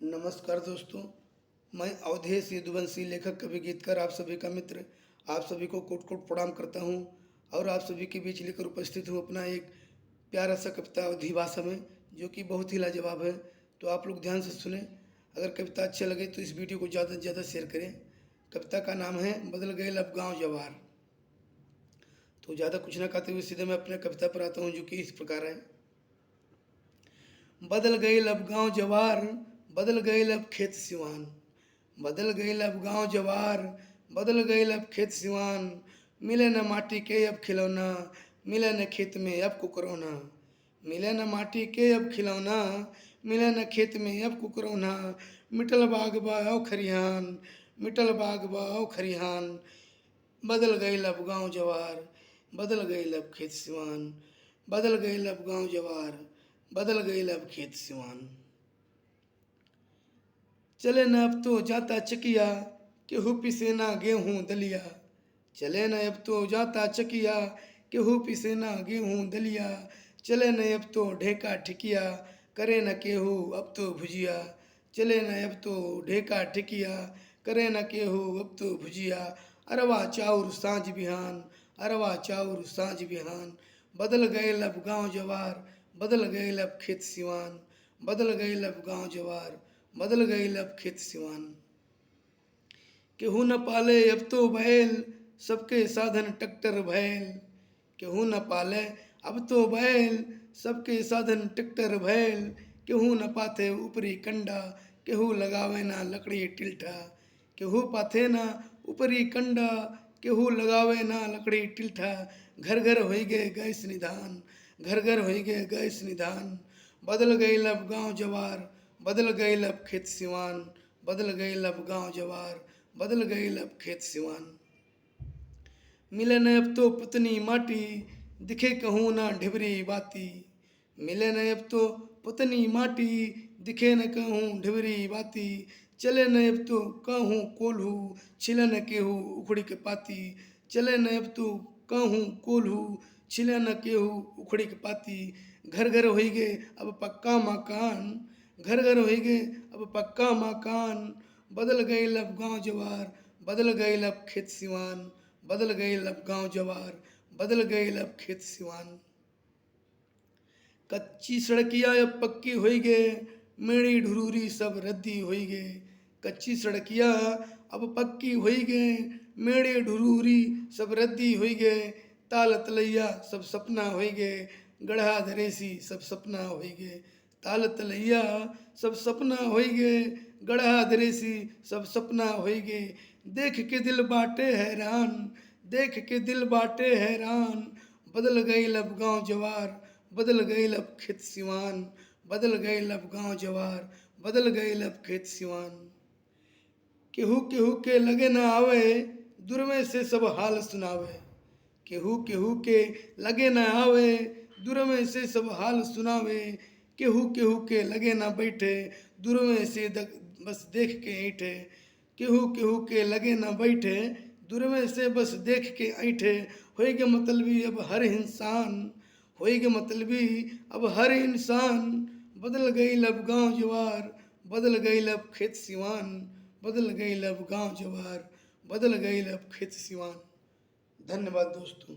नमस्कार दोस्तों, मैं अवधेश यदुवंशी लेखक कवि गीतकार आप सभी का मित्र आप सभी को कोट कोट प्रणाम करता हूँ और आप सभी के बीच लेकर उपस्थित हूँ अपना एक प्यारा सा कविता अवधी भाषा में जो कि बहुत ही लाजवाब है। तो आप लोग ध्यान से सुने। अगर कविता अच्छा लगे तो इस वीडियो को ज़्यादा से ज़्यादा शेयर करें। कविता का नाम है बदल गए अब गाँव जवार। तो ज़्यादा कुछ ना कहते हुए सीधे मैं अपने कविता पर आता हूँ जो कि इस प्रकार है। बदल गई अब गाँव जवार, बदल गई अब खेत सिवान, बदल गई अब गाँव जवार, बदल गई अब खेत सिवान। मिले न माटी के अब खिलौना, मिले न खेत में अब कुकरौना, मिले न माटी के अब खिलौना, मिले न खेत में अब कुकरौना। मिटल बाग बाओ खरिहान, मिटल बाग बाओ खरिहान। बदल गई अब गाँव जवार, बदल गई अब खेत सिवान, बदल गई अब गाँव जवार, बदल गई अब खेत सिवान। चले न अब तो जाता चकिया, केहू पिसे ना गेहूँ दलिया, चले न अब तो जाता चकिया, केहू पिसे ना गेहूँ दलिया। चले न अब तो ढेका ठिकिया, करे न केहू अब तो भुजिया, चले न अब तो ढेका ठिकिया, करे न केहू अब तो भुजिया। अरवा चाउर साँझ बिहान, अरवा चाउर साँझ बिहान। बदल गए अब गाँव जवार, बदल गए अब खेत सिवान, बदल गए अब गाँव जवार, बदल गए अब खेत सिवान। केहू न पाले अब तो बैल, सबके साधन ट्रैक्टर भैल, केहू न पाले अब तो बैल, सबके साधन ट्रैक्टर भैल। केहू न पाथे ऊपरी कंडा, केहू लगावे ना लकड़ी टिल्ठा, केहू पाथे ना ऊपरी कंडा, केहू लगावे ना लकड़ी टिल्ठा। घर घर होई गए गैस निधान, घर घर होई गए गैस निधान। बदल गए अब गाँव जवार, बदल गए अब खेत सिवान, बदल गए अब गाँव जवार, बदल गए अब खेत सिवान। मिले न अब तो पुतनी माटी, दिखे कहूँ ना ढिबरी बाती, मिले न अब तो पुतनी माटी, दिखे न कहूँ ढिबरी बाती। चले न अब तो कहूँ कोल्हू, छिले न केहू उखड़ी के पाती, चले न अब तो कहूँ कोल्हू, छिले न केहू उखड़ी के पाती। घर घर होई गए अब पक्का मकान, घर घर होई गए अब पक्का मकान। बदल गए अब गाँव जवार, बदल गए अब खेत सिवान, बदल गए अब गाँव जवार, बदल गए अब खेत सिवान। कच्ची सड़किया अब पक्की होई गए, मेड़ी ढुरूरी सब रद्दी होई गए। कच्ची सड़किया अब पक्की होई गए, मेड़े ढुरूरी सब रद्दी होई गए। ताल तलैया सब सपना होई गए, गढ़ा धरेसी सब सपना होई गए। ताल तलैया सब सपना होई गए, गढ़ा धरेसी सब सपना होई गए। देख के दिल बाटे हैरान, देख के दिल बाटे हैरान। बदल गई अब गाँव जवार, बदल गई अब खेत सिवान, बदल गई अब गाँव जवार, बदल गई अब खेत सिवान। केहू केहू के लगे न आवे, दूर में से सब हाल सुनावे, केहू केहू के लगे न आवे, दूर में से सब हाल सुनावे। केहू केहू के लगे न बैठे, दूर में से बस देख के ऐठे, केहू केहू के लगे न बैठे, दूर में से बस देख के ऐठे। होएगे मतलबी अब हर इंसान, होएगे मतलबी अब हर इंसान। बदल गई अब गाँव जवार, बदल गई अब खेत सिवान, बदल गई अब गाँव जवार, बदल गई अब खेत सिवान। धन्यवाद दोस्तों।